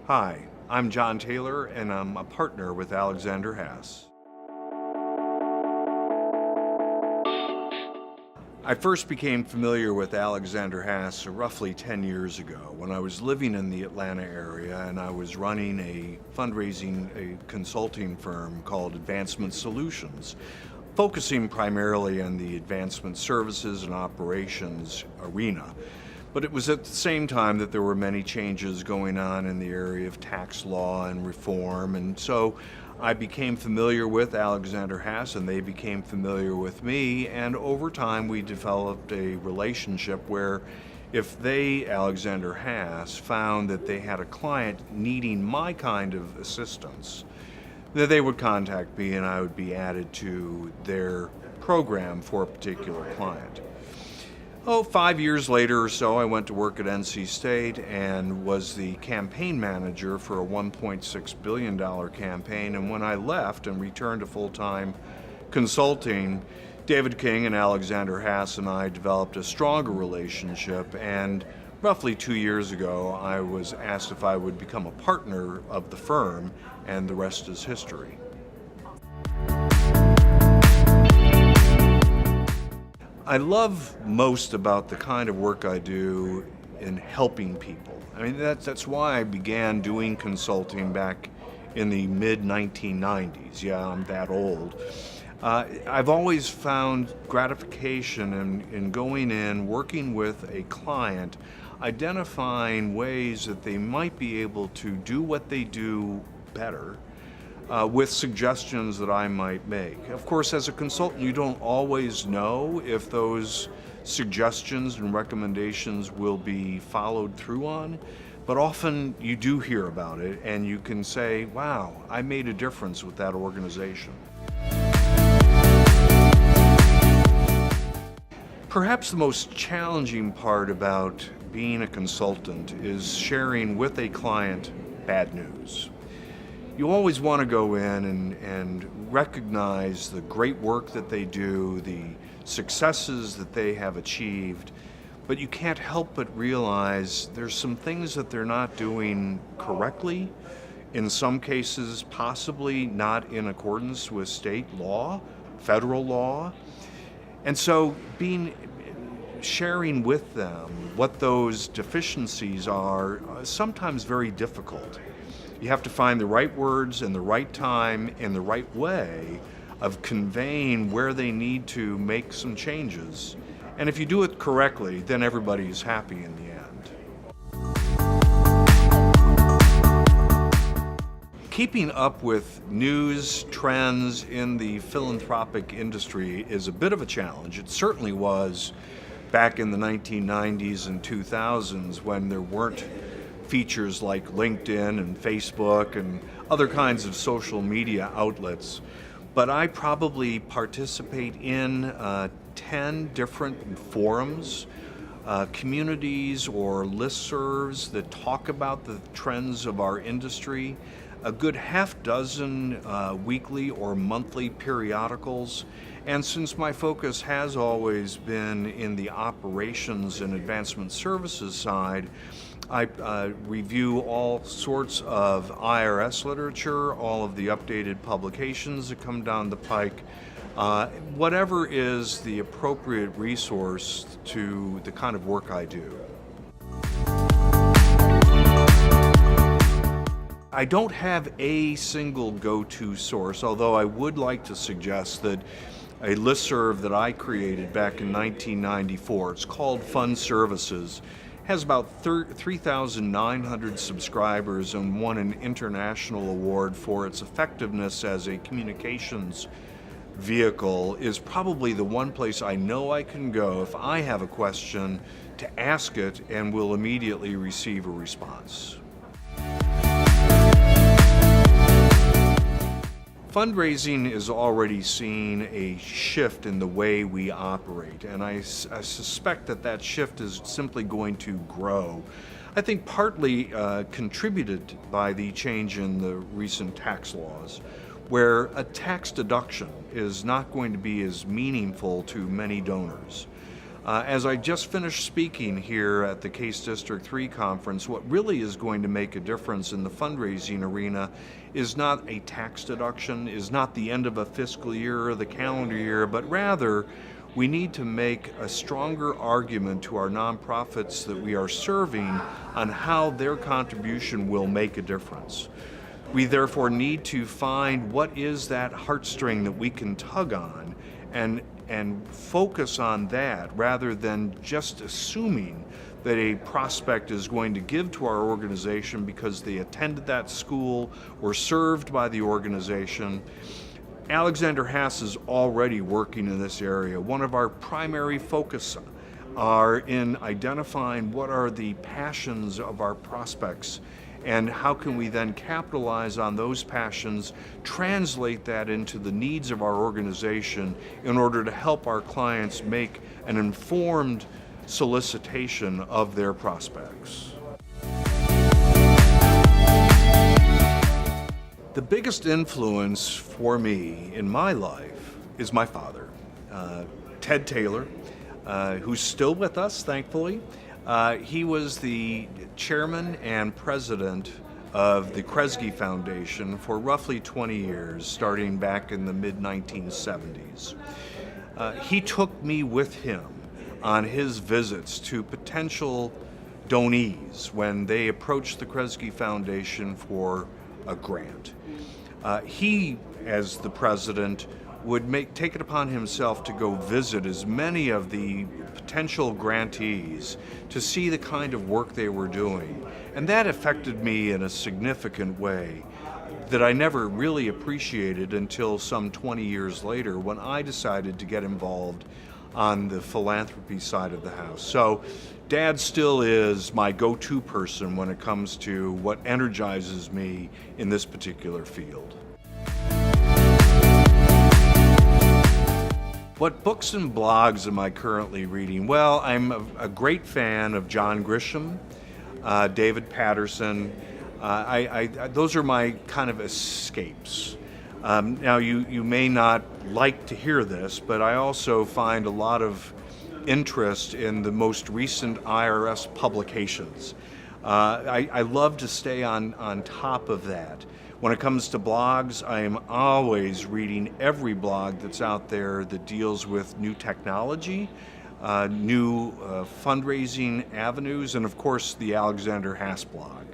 Hi, I'm John Taylor, and I'm a partner with Alexander Haas. I first became familiar with Alexander Haas roughly 10 years ago when I was living in the Atlanta area and I was running a consulting firm called Advancement Solutions, focusing primarily on the advancement services and operations arena. But it was at the same time that there were many changes going on in the area of tax law and reform, and so I became familiar with Alexander Haas and they became familiar with me, and over time we developed a relationship where if they, Alexander Haas, found that they had a client needing my kind of assistance, that they would contact me and I would be added to their program for a particular client. 5 years later or so, I went to work at NC State and was the campaign manager for a $1.6 billion campaign. And when I left and returned to full-time consulting, David King and Alexander Haas and I developed a stronger relationship. And roughly 2 years ago, I was asked if I would become a partner of the firm, and the rest is history. I love most about the kind of work I do in helping people. I mean, that's why I began doing consulting back in the mid-1990s. Yeah, I'm that old. I've always found gratification in going in, working with a client, identifying ways that they might be able to do what they do better, with suggestions that I might make. Of course, as a consultant, you don't always know if those suggestions and recommendations will be followed through on, but often you do hear about it and you can say, wow, I made a difference with that organization. Perhaps the most challenging part about being a consultant is sharing with a client bad news. You always want to go in and recognize the great work that they do, the successes that they have achieved, but you can't help but realize there's some things that they're not doing correctly, in some cases possibly not in accordance with state law, federal law. And so sharing with them what those deficiencies are sometimes very difficult. You have to find the right words and the right time and the right way of conveying where they need to make some changes. And if you do it correctly, then everybody is happy in the end. Keeping up with news trends in the philanthropic industry is a bit of a challenge. It certainly was back in the 1990s and 2000s when there weren't features like LinkedIn and Facebook and other kinds of social media outlets. But I probably participate in 10 different forums, communities or listservs that talk about the trends of our industry, a good half dozen weekly or monthly periodicals. And since my focus has always been in the operations and advancement services side, I review all sorts of IRS literature, all of the updated publications that come down the pike, whatever is the appropriate resource to the kind of work I do. I don't have a single go-to source, although I would like to suggest that a listserv that I created back in 1994, it's called Fund Services, has about 3,900 subscribers and won an international award for its effectiveness as a communications vehicle, is probably the one place I know I can go if I have a question to ask it and will immediately receive a response. Fundraising is already seeing a shift in the way we operate, and I suspect that shift is simply going to grow. I think partly contributed by the change in the recent tax laws, where a tax deduction is not going to be as meaningful to many donors. As I just finished speaking here at the Case District 3 conference, what really is going to make a difference in the fundraising arena is not a tax deduction, is not the end of a fiscal year or the calendar year, but rather we need to make a stronger argument to our nonprofits that we are serving on how their contribution will make a difference. We therefore need to find what is that heartstring that we can tug on and focus on that rather than just assuming that a prospect is going to give to our organization because they attended that school or served by the organization. Alexander Haas is already working in this area. One of our primary focus are in identifying what are the passions of our prospects and how can we then capitalize on those passions, translate that into the needs of our organization in order to help our clients make an informed solicitation of their prospects. The biggest influence for me in my life is my father, Ted Taylor, who's still with us, thankfully. He was the chairman and president of the Kresge Foundation for roughly 20 years, starting back in the mid-1970s. He took me with him on his visits to potential donees when they approached the Kresge Foundation for a grant. He, as the president, would take it upon himself to go visit as many of the potential grantees to see the kind of work they were doing. And that affected me in a significant way that I never really appreciated until some 20 years later when I decided to get involved on the philanthropy side of the house. So Dad still is my go-to person when it comes to what energizes me in this particular field. What books and blogs am I currently reading? Well, I'm a great fan of John Grisham, David Patterson. Those are my kind of escapes. Now, you may not like to hear this, but I also find a lot of interest in the most recent IRS publications. I love to stay on top of that. When it comes to blogs, I am always reading every blog that's out there that deals with new technology, new fundraising avenues, and of course the Alexander Haas blog.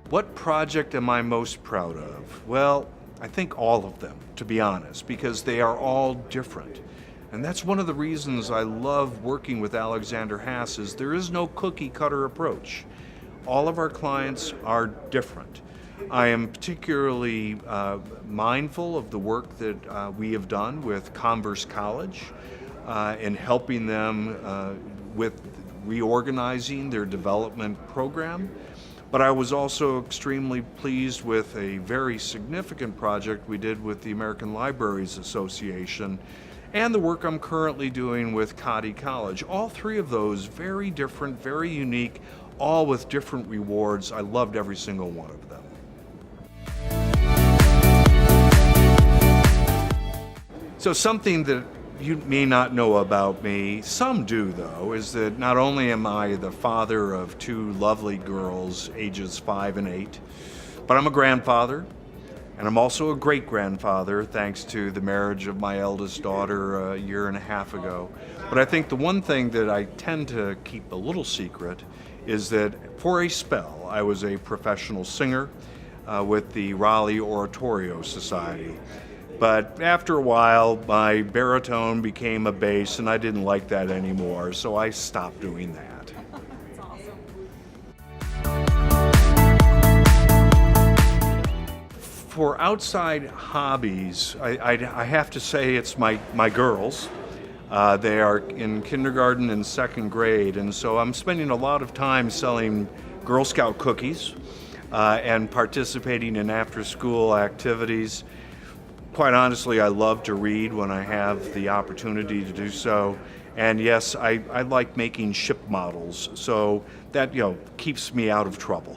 What project am I most proud of? Well, I think all of them, to be honest, because they are all different. And that's one of the reasons I love working with Alexander Haas is there is no cookie cutter approach. All of our clients are different. I am particularly mindful of the work that we have done with Converse College in helping them with reorganizing their development program. But I was also extremely pleased with a very significant project we did with the American Libraries Association and the work I'm currently doing with Cady College. All three of those very different, very unique, all with different rewards. I loved every single one of them. So something that you may not know about me, some do though, is that not only am I the father of two lovely girls, ages 5 and 8, but I'm a grandfather, and I'm also a great-grandfather, thanks to the marriage of my eldest daughter a year and a half ago. But I think the one thing that I tend to keep a little secret is that for a spell, I was a professional singer with the Raleigh Oratorio Society. But after a while, my baritone became a bass, and I didn't like that anymore, so I stopped doing that. That's awesome. For outside hobbies, I have to say it's my girls. They are in kindergarten and second grade, and so I'm spending a lot of time selling Girl Scout cookies and participating in after-school activities. Quite honestly, I love to read when I have the opportunity to do so. And yes, I like making ship models, so that keeps me out of trouble.